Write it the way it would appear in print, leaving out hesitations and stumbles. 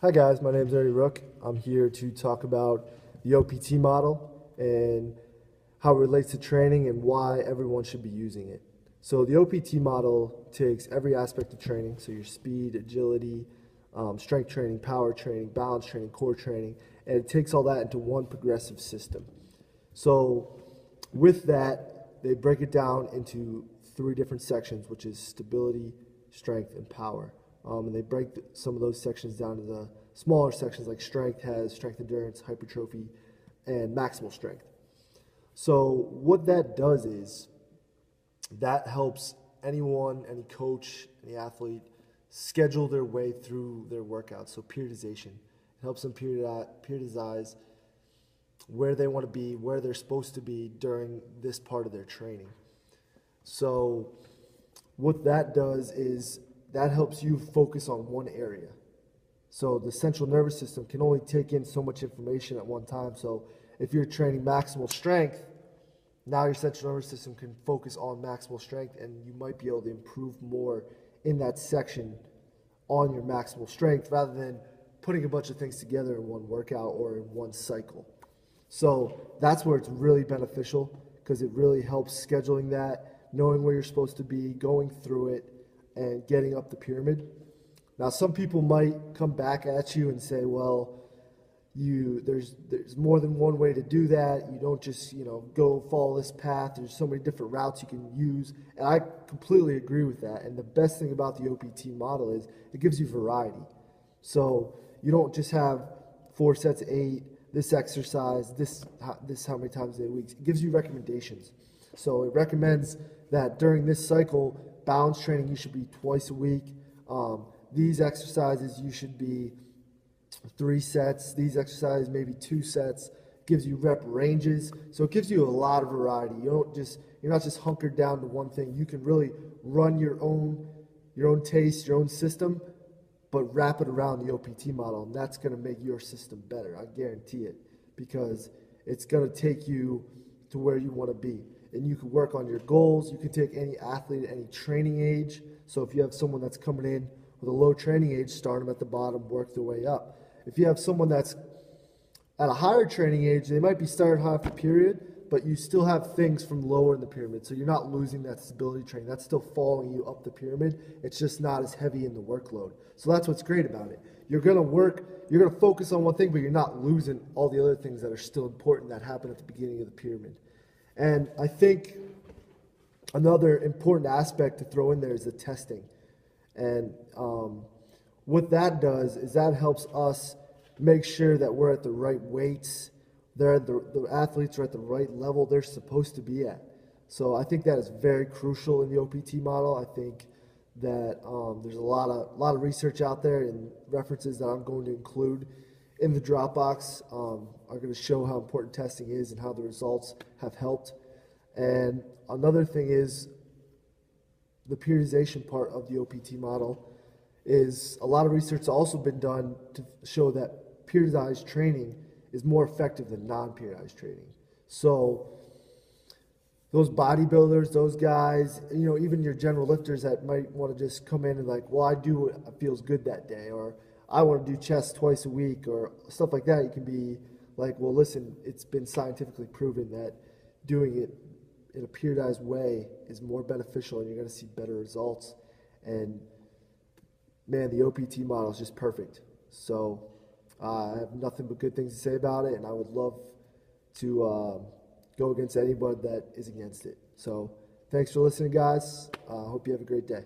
Hi guys, my name is Ernie Rook. I'm here to talk about the OPT model and how it relates to training and why everyone should be using it. So the OPT model takes every aspect of training, so your speed, agility, strength training, power training, balance training, core training, and it takes all that into one progressive system. So with that, they break it down into three different sections, which is stability, strength, and power. And they break some of those sections down to the smaller sections like strength has strength endurance, hypertrophy, and maximal strength. So what that does is that helps anyone, any coach, any athlete schedule their way through their workouts. So periodization. It helps them periodize where they want to be, where they're supposed to be during this part of their training. So what that does is that helps you focus on one area. So the central nervous system can only take in so much information at one time. So if you're training maximal strength, now your central nervous system can focus on maximal strength and you might be able to improve more in that section on your maximal strength rather than putting a bunch of things together in one workout or in one cycle. So that's where it's really beneficial because it really helps scheduling that, knowing where you're supposed to be, going through it, and getting up the pyramid. Now, some people might come back at you and say, well, there's more than one way to do that. You don't just, go follow this path. There's so many different routes you can use. And I completely agree with that. And the best thing about the OPT model is it gives you variety. So you don't just have 4 sets of 8, this exercise, this how many times a week. It gives you recommendations. So it recommends that during this cycle, balance training, you should be twice a week. These exercises, you should be 3 sets. These exercises, maybe 2 sets. Gives you rep ranges. So it gives you a lot of variety. You're not just hunkered down to one thing. You can really run your own taste, your own system, but wrap it around the OPT model, and that's going to make your system better. I guarantee it, because it's going to take you to where you want to be. And you can work on your goals. You can take any athlete at any training age. So if you have someone that's coming in with a low training age, start them at the bottom, work their way up. If you have someone that's at a higher training age, they might be started high for period, but you still have things from lower in the pyramid. So you're not losing that stability training. That's still following you up the pyramid. It's just not as heavy in the workload. So that's what's great about it. You're going to focus on one thing, but you're not losing all the other things that are still important that happen at the beginning of the pyramid. And I think another important aspect to throw in there is the testing. And what that does is that helps us make sure that we're at the right weights, the athletes are at the right level they're supposed to be at. So I think that is very crucial in the OPT model. I think that there's a lot of research out there and references that I'm going to include in the Dropbox are going to show how important testing is and how the results have helped. And another thing is the periodization part of the OPT model is a lot of research has also been done to show that periodized training is more effective than non-periodized training. So those bodybuilders, those guys, even your general lifters that might want to just come in and I do what feels good that day, or I want to do chest twice a week or stuff like that. You can be like, well, listen, it's been scientifically proven that doing it in a periodized way is more beneficial and you're going to see better results. And man, the OPT model is just perfect. So I have nothing but good things to say about it, and I would love to go against anybody that is against it. So thanks for listening, guys. Hope you have a great day.